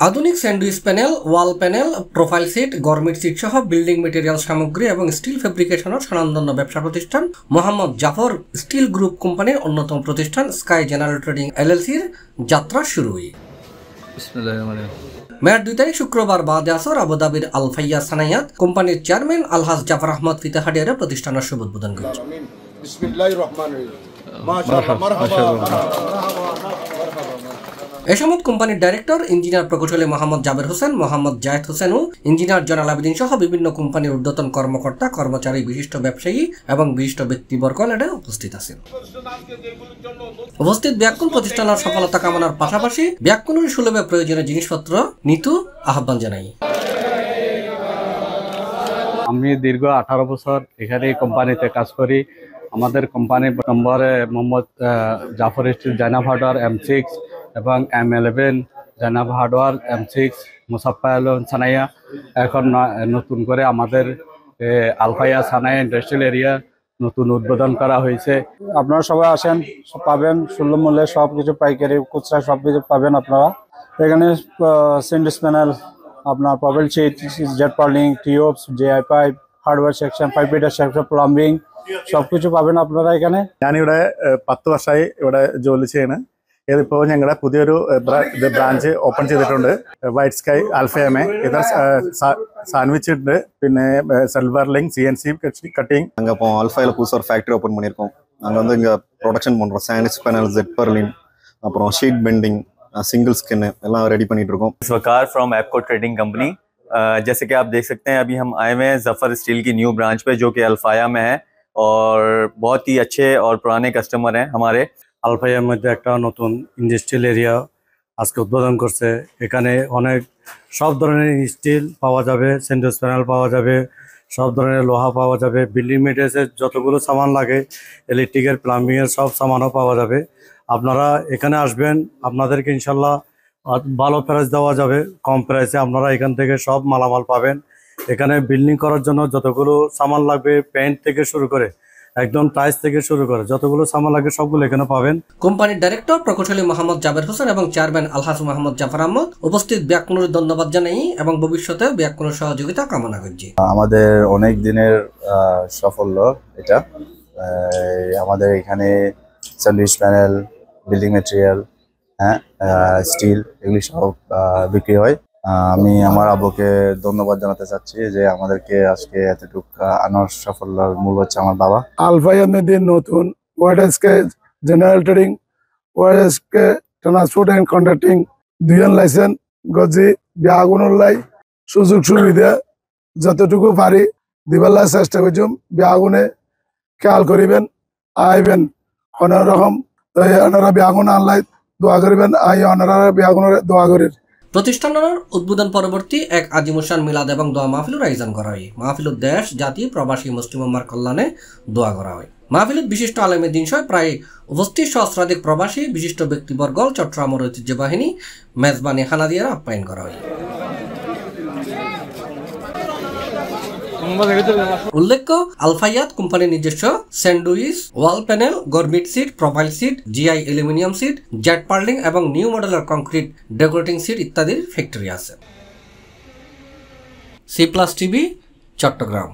আধুনিক sandwich panel, wall panel, profile sheet, গরমিট sheet সহ বিল্ডিং মেটেরিয়াল সামগ্রী এবং স্টিল ফেব্রিকেশনের স্বনামধন্য ব্যবসা প্রতিষ্ঠান মোহাম্মদ জাফর স্টিল গ্রুপ কোম্পানির অন্যতম প্রতিষ্ঠান স্কাই জেনারেল ট্রেডিং এলএলসির যাত্রা শুরুই। মেয়ার 2 তারিখ শুক্রবার বাদে আসর আবুধাবির আল ফাইয়া সানায়াত কোম্পানির চেয়ারম্যান আলহাজ জাফর আহমদ ফিতাহাডিয়ারে প্রতিষ্ঠানের শুভ উদ্বোধন করেছেন। এ সময় কোম্পানির ডাইরেক্টর ইঞ্জিনিয়ার প্রকৌশলী মোহাম্মদ জাবের হোসেন, মোহাম্মদ জায়েদ হোসেন ও ইঞ্জিনিয়ার জয়নাল আবেদিন সহ বিভিন্ন কোম্পানির ঊর্ধ্বতন কর্মকর্তা, কর্মচারী, বিশিষ্ট ব্যবসায়ী এবং বিশিষ্ট ব্যক্তিবর্গ এতে উপস্থিত আছেন। উপস্থিত ব্যাকুল প্রতিষ্ঠানের সফলতা কামনার পাশাপাশি ব্যাকুলের সুলভে প্রয়োজনীয় জিনিসপত্র নিতু আহ্বান জানাই। আমি দীর্ঘ 18 বছর এখানে কোম্পানিতে কাজ করি। আমাদের কোম্পানির নম্বরে Mohammad Jafar steel Zainab hardware M6 এবং M11 জাইনাব হার্ডওয়্যার M6 মুসাফফা সানাইয়া। এখন নতুন করে আমাদের আলফাইয়া সানাইয়া ইন্ডাস্ট্রিয়াল এরিয়া নতুন উদ্বোধন করা হয়েছে। আপনারা সবাই আসেন, পাবেন সুলভ মূল্যে সব কিছু, পাইকারি খুচরা সব কিছু পাবেন আপনারা এখানে। স্যান্ডউইচ প্যানেল, আপনার প্রোফাইল শিট, জেট purlin, tubes, JI pipe, hardware section, pipe fitter section, plumbing സബ്കുछ പാবেন আপনারা এখানে। ഞാനിവിടെ 10 വർഷമായി ഇവിടെ ജോലി ചെയ്യാണ്. ഇതിപ്പോൾ ഞങ്ങളുടെ പുതിയൊരു ബ്രാഞ്ച് ഓപ്പൺ ചെയ്തിട്ടുണ്ട്, വൈറ്റ് സ്കൈ ആൽഫയമേ. ഇത് சாண்ட்விச் ഉണ്ട്, പിന്നെ செல்வர்லிங், CNC கட்டிங். நாங்கள் இப்போ ஆல்ஃபாயில் புதுசாக ஒரு ஃபேக்ட்ரி ஓப்பன் பண்ணியிருக்கோம். நாங்கள் வந்து இங்கே ப்ரொடக்ஷன் பண்ணுறோம். சாண்ட்விச் பேனல், ஜெட் பர்லின், அப்புறம் ஷீட் பெண்டிங், सिंगल स्किन எல்லாம் ரெடி பண்ணிட்டு இருக்கோம்। वकार फ्रॉम एपको ट्रेडिंग कंपनी। जैसे कि आप देख सकते हैं अभी हम आए हुए हैं जफर स्टील की न्यू ब्रांच पे जो कि अल्फाया में है और बहुत ही अच्छे और पुराने कस्टमर हैं हमारे। আলফাইয়ার মধ্যে একটা নতুন ইন্ডাস্ট্রিয়াল এরিয়া আজকে উদ্বোধন করছে। এখানে অনেক সব ধরনের স্টিল পাওয়া যাবে, স্যান্ডউইচ প্যানেল পাওয়া যাবে, সব ধরনের লোহা পাওয়া যাবে, বিল্ডিং মেটেরিয়ালসের যতগুলো সামান লাগে, ইলেকট্রিকের, প্লাম্বিংয়ের সব সামানও পাওয়া যাবে। আপনারা এখানে আসবেন, আপনাদেরকে ইনশাল্লাহ ভালো প্রাইস দেওয়া যাবে, কম প্রাইসে আপনারা এখান থেকে সব মালামাল পাবেন। এখানে বিল্ডিং করার জন্য যতগুলো সামান লাগবে, পেইন্ট থেকে শুরু করে একদম টাইলস থেকে শুরু করে যতগুলো সামান লাগে সবগুলো এখানে পাবেন। কোম্পানির ডাইরেক্টর প্রকৌশলী মোহাম্মদ জাবের হোসেন এবং চেয়ারম্যান আলহাজ মোহাম্মদ জাফর আহমদ উপস্থিত ব্যাকুলের ধন্যবাদ জানাই এবং ভবিষ্যতে ব্যাকুলের সহযোগিতা কামনা করছি। আমাদের অনেক দিনের সাফল্য এটা। আমাদের এখানে sandwich panel, building material, steel এগুলি সব বিক্রি হয়। আমি আমার আব্বুকে ধন্যবাদ জানাতে চাচ্ছি যে আমাদেরকে আজকে এতটুকু আনার সাফল্যের মূল হচ্ছে আমার বাবা। আলফাইয়া মেদিন নতুন ওয়াইডস্কে জেনারেল ট্রেডিং, ওয়াইডস্কে ট্রান্সপোর্ট এন্ড কন্ট্রাক্টিং, দুজন লাইসেন্স গজি বিয়াগুনের লাই সুযোগ সুবিধা যতটুকু পারি দিবার চেষ্টা করছুম। বিয়াগুনে খেয়াল করিবেন, আইবেন কোনো রকম ওনারা বিয়াগুন আনলাই দোয়া করিবেন, আই ওনারা বিয়াগুনের দোয়া করির। প্রতিষ্ঠানের উদ্বোধন পরবর্তী এক আজিমুসান মিলাদ এবং দোয়া মাহফিলের আয়োজন করা হয়। মাহফিলুর দেশ, জাতি, প্রবাসী মুসলিম উম্মার কল্যাণে দোয়া করা হয়। মাহফিলত বিশিষ্ট আলেমের দিন সহ প্রায় উপস্থিত সহস্রাধিক প্রবাসী বিশিষ্ট ব্যক্তিবর্গ, চট্টগ্রামের ঐতিহ্যবাহিনী মেজবানি হানাদিয়ার আপ্যায়ন করা হয়। উল্লেখ্য, আলফাইয়াত কোম্পানির নিজস্ব স্যান্ডউইচ, ওয়াল প্যানেল, গরমিট sheet, profile sheet, GI aluminium sheet, জেট পার্লিং এবং নিউ মডেলের কংক্রিট ডেকোরেটিং সিট ইত্যাদির ফ্যাক্টরি আছে। C+ TV, Chittagong.